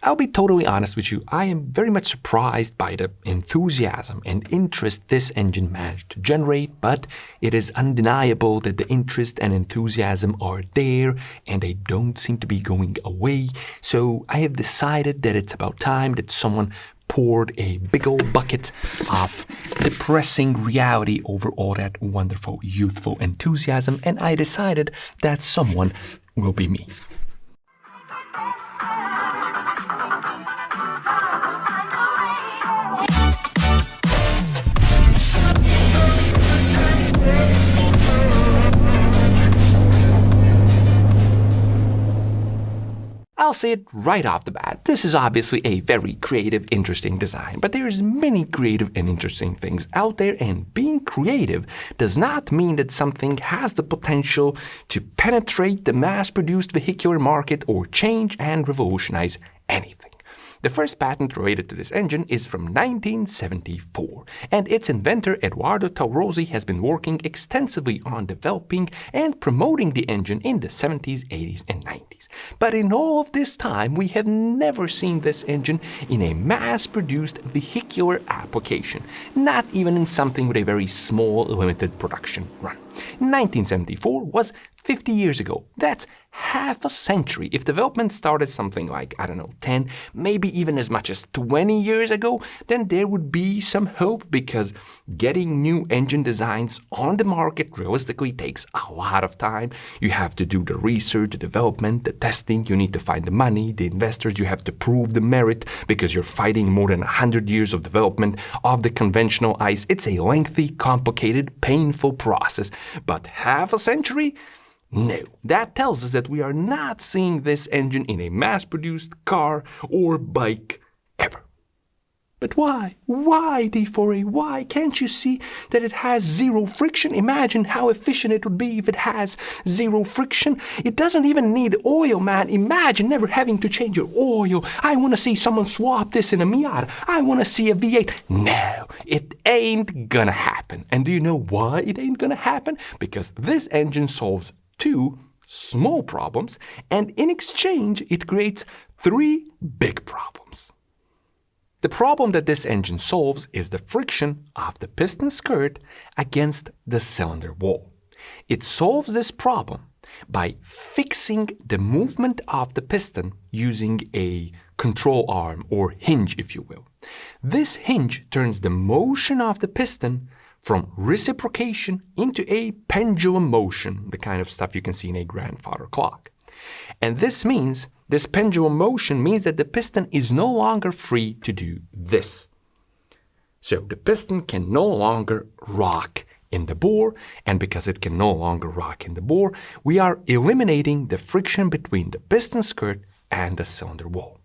I'll be totally honest with you, I am very much surprised by the enthusiasm and interest this engine managed to generate, but it is undeniable that the interest and enthusiasm are there and they don't seem to be going away. So I have decided that it's about time that someone poured a big old bucket of depressing reality over all that wonderful youthful enthusiasm, and I decided that someone will be me. I'll say it right off the bat, this is obviously a very creative, interesting design, but there's many creative and interesting things out there, and being creative does not mean that something has the potential to penetrate the mass-produced vehicular market or change and revolutionize anything. The first patent related to this engine is from 1974, and its inventor Eduardo Taurozzi has been working extensively on developing and promoting the engine in the 70s, 80s, and 90s. But in all of this time, we have never seen this engine in a mass-produced vehicular application, not even in something with a very small, limited production run. 1974 was 50 years ago. That's half a century. If development started something like, 10, maybe even as much as 20 years ago, then there would be some hope, because getting new engine designs on the market realistically takes a lot of time. You have to do the research, the development, the testing, you need to find the money, the investors, you have to prove the merit because you're fighting more than 100 years of development of the conventional ICE. It's a lengthy, complicated, painful process. But half a century? No, that tells us that we are not seeing this engine in a mass-produced car or bike ever. But why? Why, D4A? Why? Can't you see that it has zero friction? Imagine how efficient it would be if it has zero friction. It doesn't even need oil, man. Imagine never having to change your oil. I want to see someone swap this in a Miata. I want to see a V8. No, it ain't gonna happen. And do you know why it ain't gonna happen? Because this engine solves two small problems, and in exchange, it creates three big problems. The problem that this engine solves is the friction of the piston skirt against the cylinder wall. It solves this problem by fixing the movement of the piston using a control arm or hinge, if you will. This hinge turns the motion of the piston from reciprocation into a pendulum motion, the kind of stuff you can see in a grandfather clock. And this pendulum motion means that the piston is no longer free to do this. So the piston can no longer rock in the bore, and because it can no longer rock in the bore, we are eliminating the friction between the piston skirt and the cylinder wall.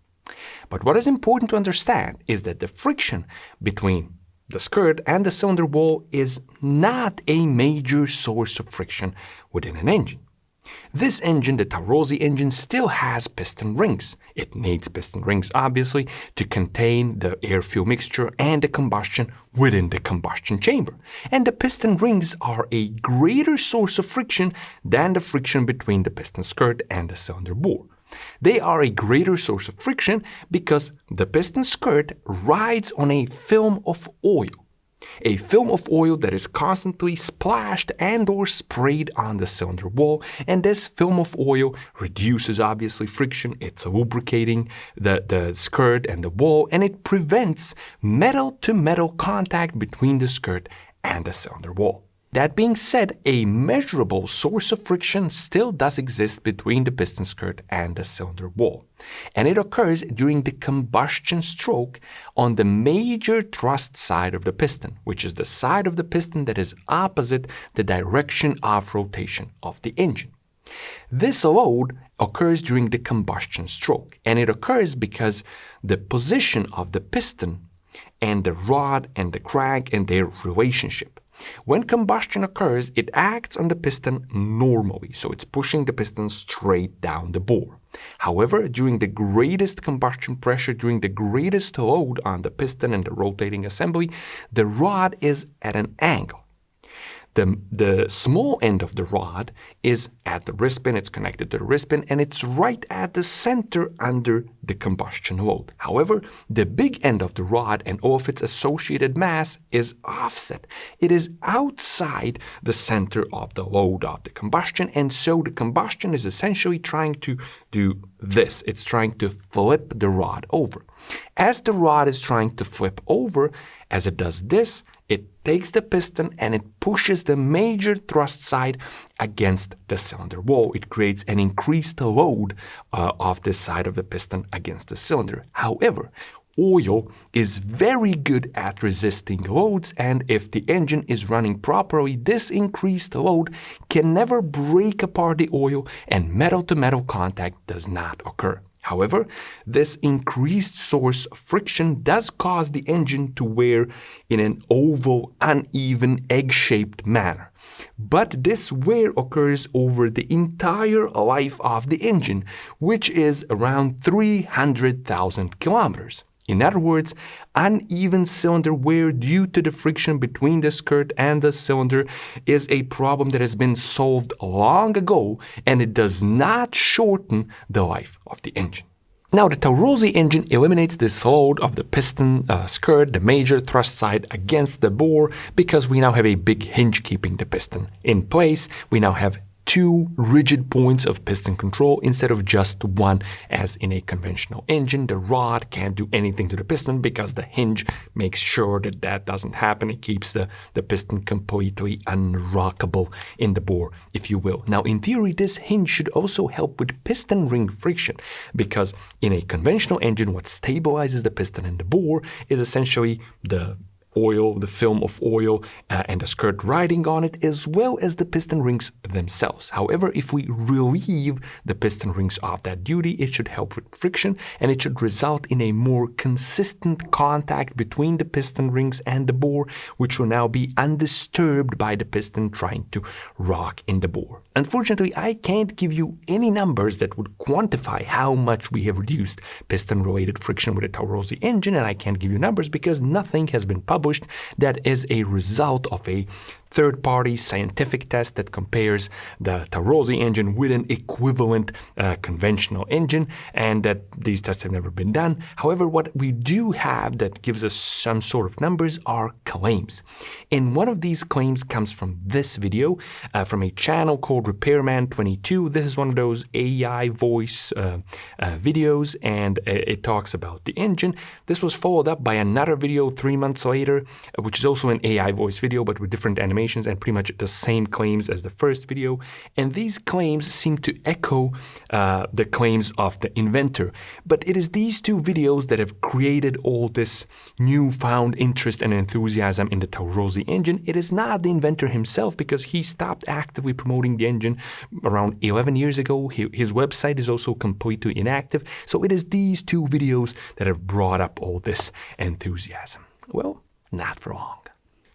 But what is important to understand is that the friction between the skirt and the cylinder wall is not a major source of friction within an engine. This engine, the Taurozzi engine, still has piston rings. It needs piston rings, obviously, to contain the air-fuel mixture and the combustion within the combustion chamber. And the piston rings are a greater source of friction than the friction between the piston skirt and the cylinder bore. They are a greater source of friction because the piston skirt rides on a film of oil. A film of oil that is constantly splashed and or sprayed on the cylinder wall, and this film of oil reduces obviously friction. It's lubricating the skirt and the wall, and it prevents metal-to-metal contact between the skirt and the cylinder wall. That being said, a measurable source of friction still does exist between the piston skirt and the cylinder wall, and it occurs during the combustion stroke on the major thrust side of the piston, which is the side of the piston that is opposite the direction of rotation of the engine. This load occurs during the combustion stroke, and it occurs because the position of the piston and the rod and the crank and their relationship. When combustion occurs, it acts on the piston normally, so it's pushing the piston straight down the bore. However, during the greatest combustion pressure, during the greatest load on the piston and the rotating assembly, the rod is at an angle. The small end of the rod is at the wrist pin, it's connected to the wrist pin, and it's right at the center under the combustion load. However, the big end of the rod and all of its associated mass is offset. It is outside the center of the load of the combustion, and so the combustion is essentially trying to do this. It's trying to flip the rod over. As the rod is trying to flip over, as it does this, it takes the piston and it pushes the major thrust side against the cylinder wall. It creates an increased load of this side of the piston against the cylinder. However, oil is very good at resisting loads, and if the engine is running properly, this increased load can never break apart the oil and metal-to-metal contact does not occur. However, this increased source of friction does cause the engine to wear in an oval, uneven, egg-shaped manner. But this wear occurs over the entire life of the engine, which is around 300,000 kilometers. In other words, uneven cylinder wear due to the friction between the skirt and the cylinder is a problem that has been solved long ago, and it does not shorten the life of the engine. Now, the Taurozzi engine eliminates this load of the piston skirt, the major thrust side, against the bore, because we now have a big hinge keeping the piston in place. We now have two rigid points of piston control instead of just one, as in a conventional engine. The rod can't do anything to the piston because the hinge makes sure that that doesn't happen. It keeps the piston completely unrockable in the bore, if you will. Now, in theory, this hinge should also help with piston ring friction, because in a conventional engine, what stabilizes the piston and the bore is essentially the oil, the film of oil, and the skirt riding on it, as well as the piston rings themselves. However, if we relieve the piston rings of that duty, it should help with friction, and it should result in a more consistent contact between the piston rings and the bore, which will now be undisturbed by the piston trying to rock in the bore. Unfortunately, I can't give you any numbers that would quantify how much we have reduced piston-related friction with a Taurozzi engine, and I can't give you numbers because nothing has been published that is a result of a third-party scientific test that compares the Taurozzi engine with an equivalent conventional engine, and that these tests have never been done. However, what we do have that gives us some sort of numbers are claims. And one of these claims comes from this video, from a channel called Repairman22. This is one of those AI voice videos, and it talks about the engine. This was followed up by another video 3 months later, which is also an AI voice video, but with different animations and pretty much the same claims as the first video. And these claims seem to echo the claims of the inventor. But it is these two videos that have created all this newfound interest and enthusiasm in the Taurozzi engine. It is not the inventor himself, because he stopped actively promoting the engine around 11 years ago. His website is also completely inactive. So it is these two videos that have brought up all this enthusiasm. Well, not for long.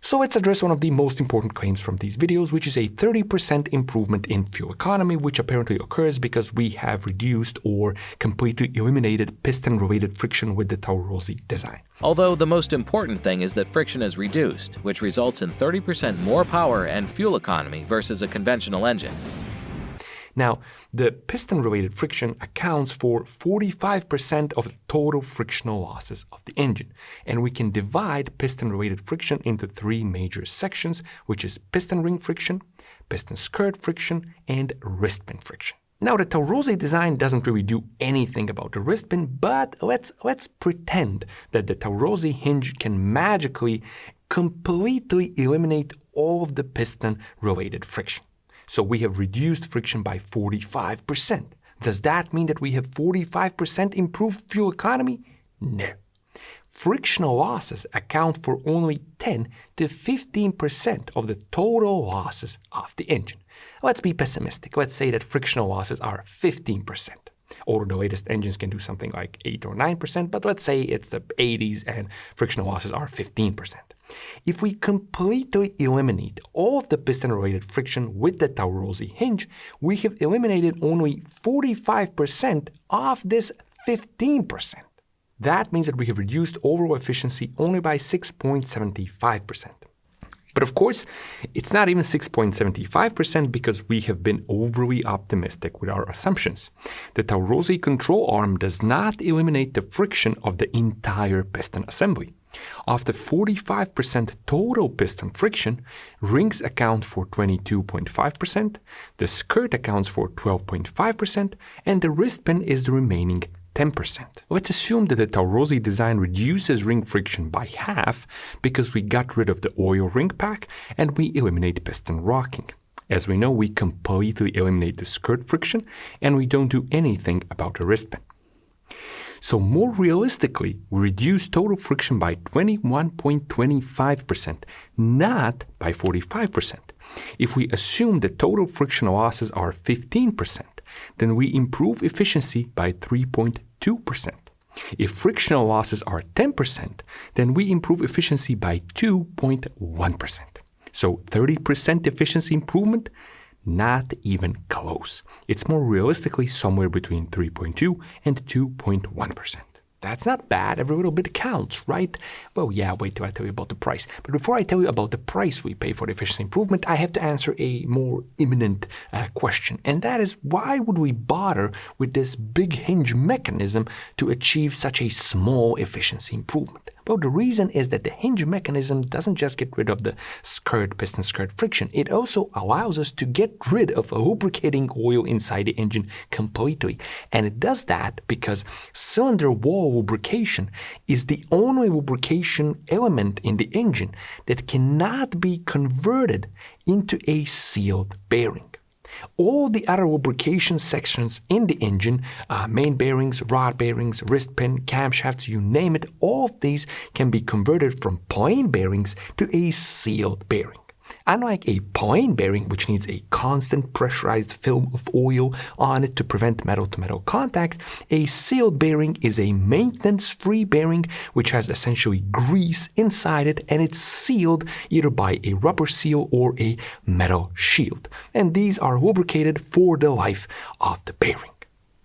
So let's address one of the most important claims from these videos, which is a 30% improvement in fuel economy, which apparently occurs because we have reduced or completely eliminated piston-related friction with the Taurozzi design. Although the most important thing is that friction is reduced, which results in 30% more power and fuel economy versus a conventional engine. Now, the piston-related friction accounts for 45% of the total frictional losses of the engine, and we can divide piston-related friction into three major sections, which is piston ring friction, piston skirt friction, and wrist pin friction. Now, the Taurozzi design doesn't really do anything about the wrist pin, but let's pretend that the Taurozzi hinge can magically completely eliminate all of the piston-related friction. So we have reduced friction by 45%. Does that mean that we have 45% improved fuel economy? No. Frictional losses account for only 10 to 15% of the total losses of the engine. Let's be pessimistic. Let's say that frictional losses are 15%. Although the latest engines can do something like 8 or 9%, but let's say it's the 80s and frictional losses are 15%. If we completely eliminate all of the piston-related friction with the Taurozzi hinge, we have eliminated only 45% of this 15%. That means that we have reduced overall efficiency only by 6.75%. But of course, it's not even 6.75% because we have been overly optimistic with our assumptions. The Taurozzi control arm does not eliminate the friction of the entire piston assembly. Of the 45% total piston friction, rings account for 22.5%, the skirt accounts for 12.5%, and the wrist pin is the remaining 10%. Let's assume that the Taurozzi design reduces ring friction by half because we got rid of the oil ring pack and we eliminate piston rocking. As we know, we completely eliminate the skirt friction and we don't do anything about the wrist pin. So more realistically, we reduce total friction by 21.25%, not by 45%. If we assume that total friction losses are 15%, then we improve efficiency by 3.2%. If frictional losses are 10%, then we improve efficiency by 2.1%. So 30% efficiency improvement? Not even close. It's more realistically somewhere between 3.2 and 2.1%. That's not bad. Every little bit counts, right? Well, yeah, wait till I tell you about the price. But before I tell you about the price we pay for the efficiency improvement, I have to answer a more imminent question. And that is, why would we bother with this big hinge mechanism to achieve such a small efficiency improvement? Well, the reason is that the hinge mechanism doesn't just get rid of the piston skirt friction. It also allows us to get rid of lubricating oil inside the engine completely. And it does that because cylinder wall lubrication is the only lubrication element in the engine that cannot be converted into a sealed bearing. All the other lubrication sections in the engine, main bearings, rod bearings, wrist pin, camshafts, you name it, all of these can be converted from plain bearings to a sealed bearing. Unlike a plain bearing, which needs a constant pressurized film of oil on it to prevent metal-to-metal contact, a sealed bearing is a maintenance-free bearing which has essentially grease inside it, and it's sealed either by a rubber seal or a metal shield. And these are lubricated for the life of the bearing.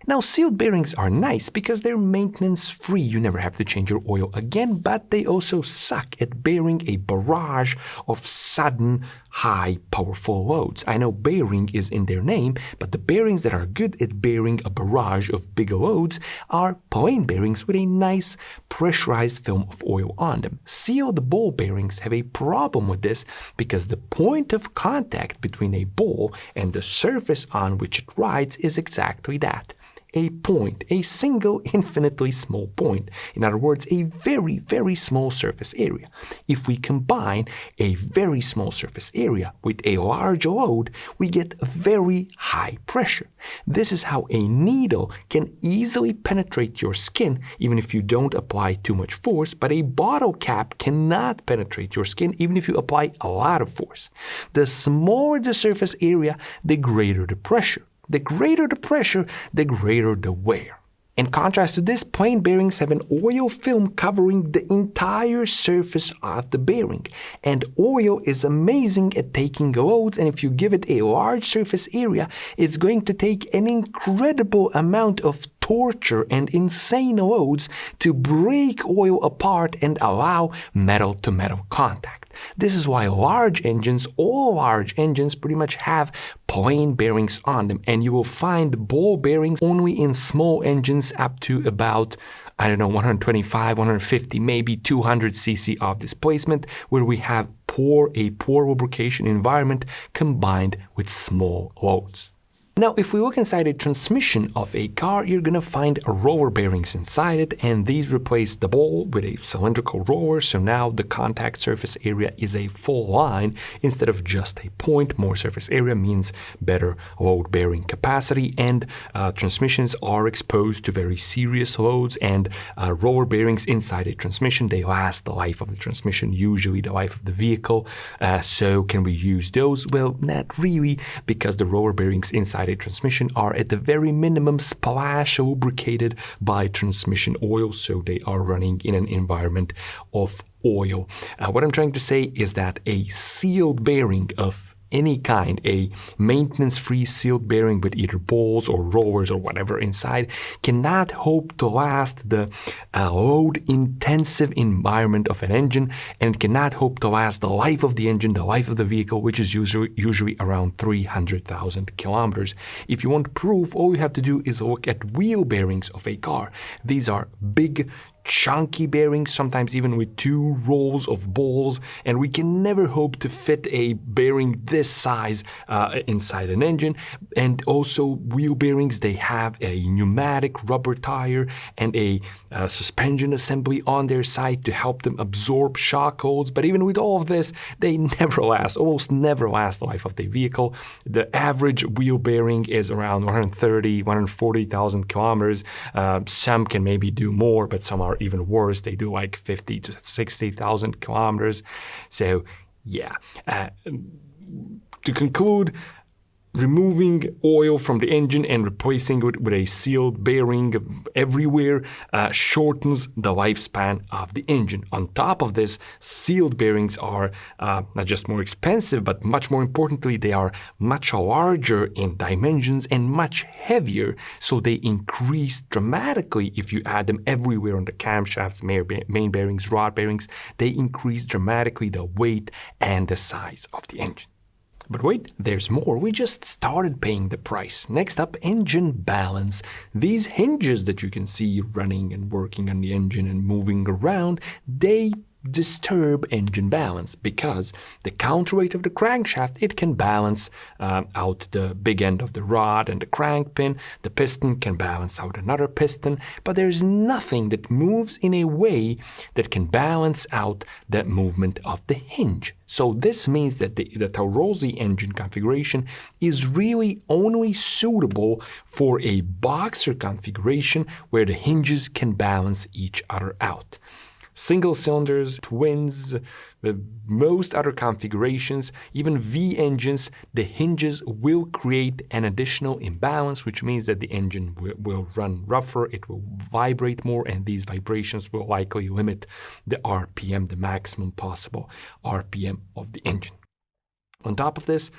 Now, sealed bearings are nice because they're maintenance-free. You never have to change your oil again, but they also suck at bearing a barrage of sudden, high, powerful loads. I know bearing is in their name, but the bearings that are good at bearing a barrage of big loads are plain bearings with a nice pressurized film of oil on them. Sealed ball bearings have a problem with this because the point of contact between a ball and the surface on which it rides is exactly that. A point, a single infinitely small point. In other words, a very, very small surface area. If we combine a very small surface area with a large load, we get very high pressure. This is how a needle can easily penetrate your skin, even if you don't apply too much force, but a bottle cap cannot penetrate your skin, even if you apply a lot of force. The smaller the surface area, the greater the pressure. The greater the pressure, the greater the wear. In contrast to this, plain bearings have an oil film covering the entire surface of the bearing. And oil is amazing at taking loads, and if you give it a large surface area, it's going to take an incredible amount of torture and insane loads to break oil apart and allow metal-to-metal contact. This is why all large engines pretty much have plain bearings on them, and you will find ball bearings only in small engines up to about 125, 150, maybe 200 cc of displacement, where we have a poor lubrication environment combined with small loads. Now, if we look inside a transmission of a car, you're going to find roller bearings inside it, and these replace the ball with a cylindrical roller, so now the contact surface area is a full line instead of just a point. More surface area means better load bearing capacity, and transmissions are exposed to very serious loads, and roller bearings inside a transmission, they last the life of the transmission, usually the life of the vehicle. So can we use those? Well, not really, because the roller bearings inside a transmission are at the very minimum splash lubricated by transmission oil, so they are running in an environment of oil. What I'm trying to say is that a sealed bearing of any kind, a maintenance-free sealed bearing with either balls or rollers or whatever inside, cannot hope to last the load-intensive environment of an engine, and cannot hope to last the life of the engine, the life of the vehicle, which is usually around 300,000 kilometers. If you want proof, all you have to do is look at wheel bearings of a car. These are big, chunky bearings, sometimes even with 2 rolls of balls, and we can never hope to fit a bearing this size inside an engine. And also wheel bearings, they have a pneumatic rubber tire and a suspension assembly on their side to help them absorb shock loads. But even with all of this, they almost never last the life of the vehicle. The average wheel bearing is around 140,000 kilometers. Some can maybe do more, but some are even worse. They do like 50 to 60,000 kilometers. So yeah, to conclude, removing oil from the engine and replacing it with a sealed bearing everywhere shortens the lifespan of the engine. On top of this, sealed bearings are not just more expensive, but much more importantly, they are much larger in dimensions and much heavier, so they increase dramatically if you add them everywhere on the camshafts, main bearings, rod bearings. They increase dramatically the weight and the size of the engine. But wait, there's more. We just started paying the price. Next up, engine balance. These hinges that you can see running and working on the engine and moving around, they disturb engine balance because the counterweight of the crankshaft, it can balance out the big end of the rod and the crank pin. The piston can balance out another piston, but there's nothing that moves in a way that can balance out the movement of the hinge. So this means that the Taurozzi engine configuration is really only suitable for a boxer configuration where the hinges can balance each other out. Single cylinders, twins, most other configurations, even V engines, the hinges will create an additional imbalance, which means that the engine will run rougher, it will vibrate more, and these vibrations will likely limit the RPM, the maximum possible RPM of the engine. On top of this,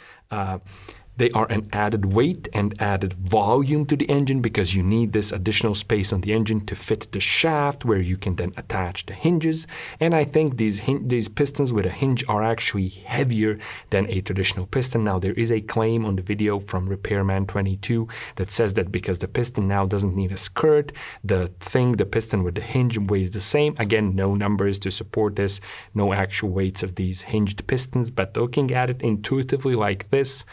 they are an added weight and added volume to the engine because you need this additional space on the engine to fit the shaft where you can then attach the hinges. And I think these pistons with a hinge are actually heavier than a traditional piston. Now, there is a claim on the video from Repairman22 that says that because the piston now doesn't need a skirt, the piston with the hinge weighs the same. Again, no numbers to support this, no actual weights of these hinged pistons, but looking at it intuitively like this,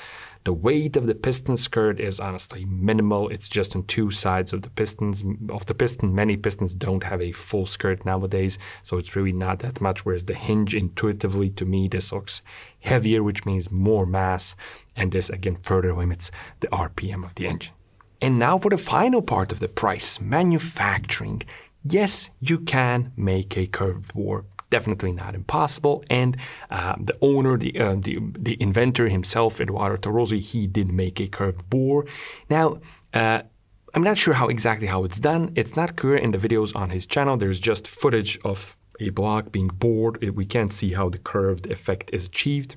the weight of the piston skirt is honestly minimal. It's just on 2 sides of the pistons. Many pistons don't have a full skirt nowadays, so it's really not that much, whereas the hinge, intuitively to me, this looks heavier, which means more mass, and this again further limits the RPM of the engine. And now for the final part of the price, manufacturing. Yes, you can make a curved bore. Definitely not impossible, and the owner, the inventor himself, Eduardo Taurozzi, he did make a curved bore. Now, I'm not sure exactly how it's done. It's not clear in the videos on his channel. There's just footage of a block being bored. We can't see how the curved effect is achieved.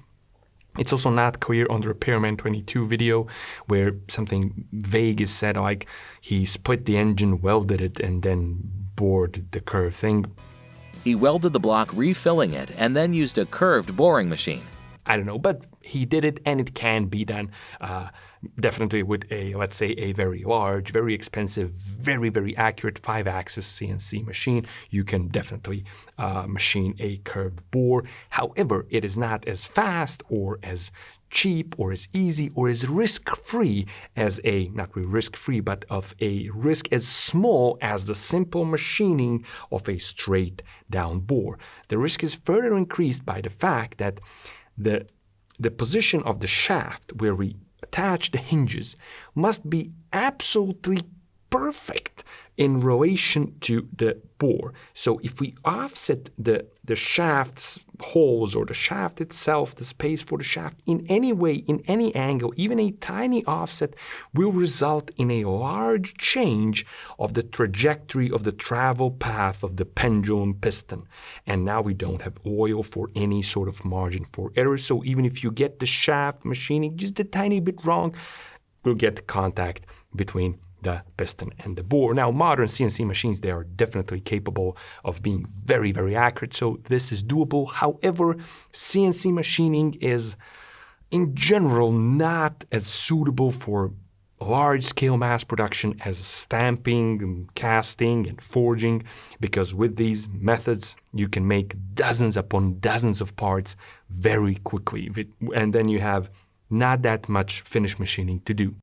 It's also not clear on the Repairman22 video where something vague is said, like he split the engine, welded it, and then bored the curved thing. He welded the block, refilling it, and then used a curved boring machine. I don't know, but he did it, and it can be done. Definitely with let's say, a very large, very expensive, very, very accurate 5-axis CNC machine, you can definitely machine a curved bore. However, it is not as fast or as cheap or as easy or as risk-free as not really risk-free, but of a risk as small as the simple machining of a straight down bore. The risk is further increased by the fact that the position of the shaft where we attach the hinges must be absolutely perfect in relation to the bore. So if we offset the shaft's holes or the shaft itself, the space for the shaft, in any way, in any angle, even a tiny offset will result in a large change of the trajectory of the travel path of the pendulum piston. And now we don't have oil for any sort of margin for error. So even if you get the shaft machining just a tiny bit wrong, we'll get contact between the piston and the bore. Now, modern CNC machines, they are definitely capable of being very, very accurate, so this is doable. However, CNC machining is, in general, not as suitable for large-scale mass production as stamping, and casting, and forging, because with these methods, you can make dozens upon dozens of parts very quickly, and then you have not that much finish machining to do.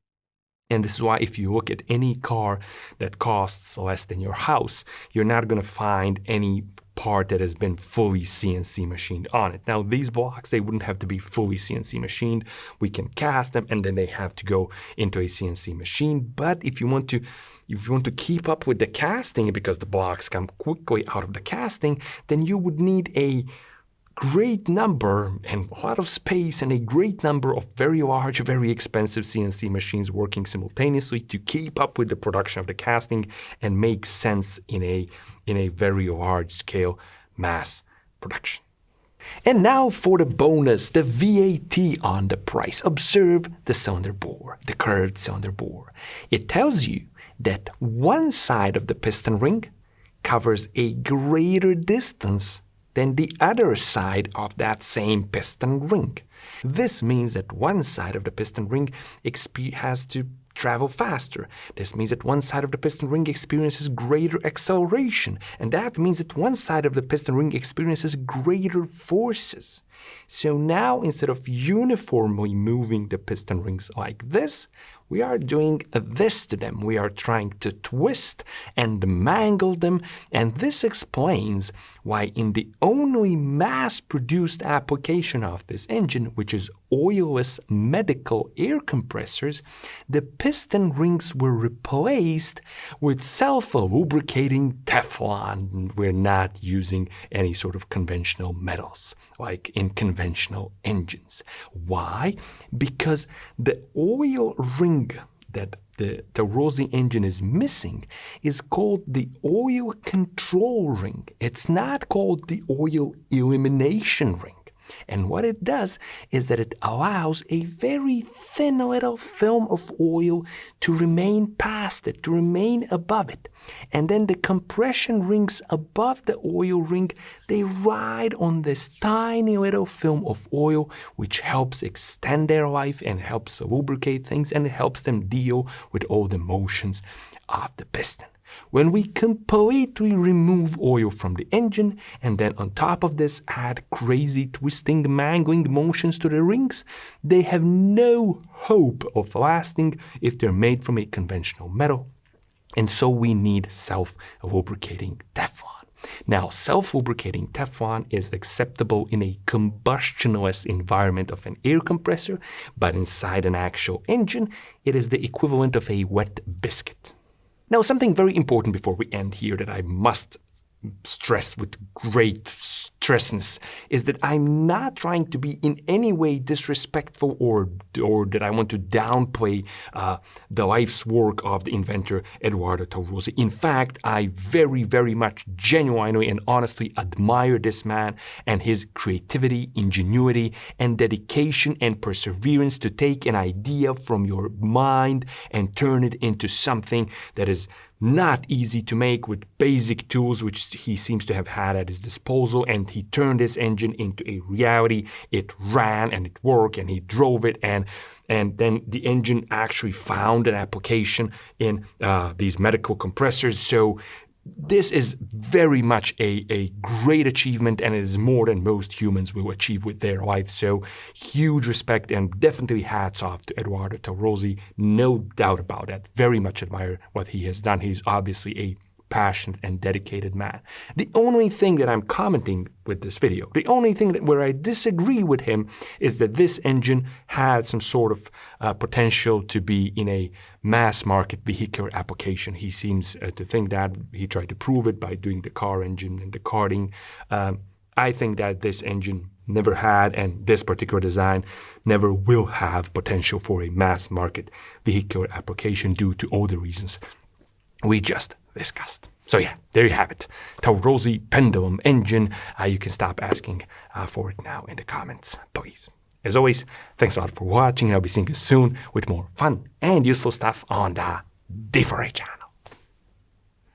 And this is why if you look at any car that costs less than your house, you're not going to find any part that has been fully CNC machined on it. Now, these blocks, they wouldn't have to be fully CNC machined. We can cast them, and then they have to go into a CNC machine. But if you want to keep up with the casting, because the blocks come quickly out of the casting, then you would need a great number and a lot of space and a great number of very large, very expensive CNC machines working simultaneously to keep up with the production of the casting and make sense in a very large scale mass production. And now for the bonus, the VAT on the price. Observe the cylinder bore, the curved cylinder bore. It tells you that one side of the piston ring covers a greater distance than the other side of that same piston ring. This means that one side of the piston ring has to travel faster. This means that one side of the piston ring experiences greater acceleration, and that means that one side of the piston ring experiences greater forces. So now, instead of uniformly moving the piston rings like this, we are doing this to them. We are trying to twist and mangle them, and this explains why in the only mass-produced application of this engine, which is oilless medical air compressors, the piston rings were replaced with self-lubricating Teflon. We're not using any sort of conventional metals, like in conventional engines. Why? Because the oil ring that the Taurozzi engine is missing is called the oil control ring. It's not called the oil elimination ring. And what it does is that it allows a very thin little film of oil to remain past it, to remain above it. And then the compression rings above the oil ring, they ride on this tiny little film of oil, which helps extend their life and helps lubricate things, and it helps them deal with all the motions of the piston. When we completely remove oil from the engine and then on top of this add crazy twisting, mangling motions to the rings, they have no hope of lasting if they're made from a conventional metal. And so we need self-lubricating Teflon. Now, self-lubricating Teflon is acceptable in a combustionless environment of an air compressor, but inside an actual engine, it is the equivalent of a wet biscuit. Now, something very important before we end here that I must stress with great stressness is that I'm not trying to be in any way disrespectful or that I want to downplay the life's work of the inventor Eduardo Taurozzi. In fact, I very, very much genuinely and honestly admire this man and his creativity, ingenuity, and dedication and perseverance to take an idea from your mind and turn it into something that is not easy to make with basic tools which he seems to have had at his disposal, and he turned this engine into a reality. It ran and it worked and he drove it, and then the engine actually found an application in these medical compressors. So this is very much a great achievement, and it is more than most humans will achieve with their life. So huge respect and definitely hats off to Eduardo Taurozzi. No doubt about that. Very much admire what he has done. He's obviously a passionate and dedicated man. The only thing that I'm commenting with this video, the only thing where I disagree with him is that this engine had some sort of potential to be in a mass market vehicular application. He seems to think that. He tried to prove it by doing the car engine and the karting. I think that this engine never had, and this particular design never will have potential for a mass market vehicular application due to all the reasons we just discussed. So yeah, there you have it. Taurozzi Pendulum engine. You can stop asking for it now in the comments, please. As always, thanks a lot for watching. I'll be seeing you soon with more fun and useful stuff on the D4A channel.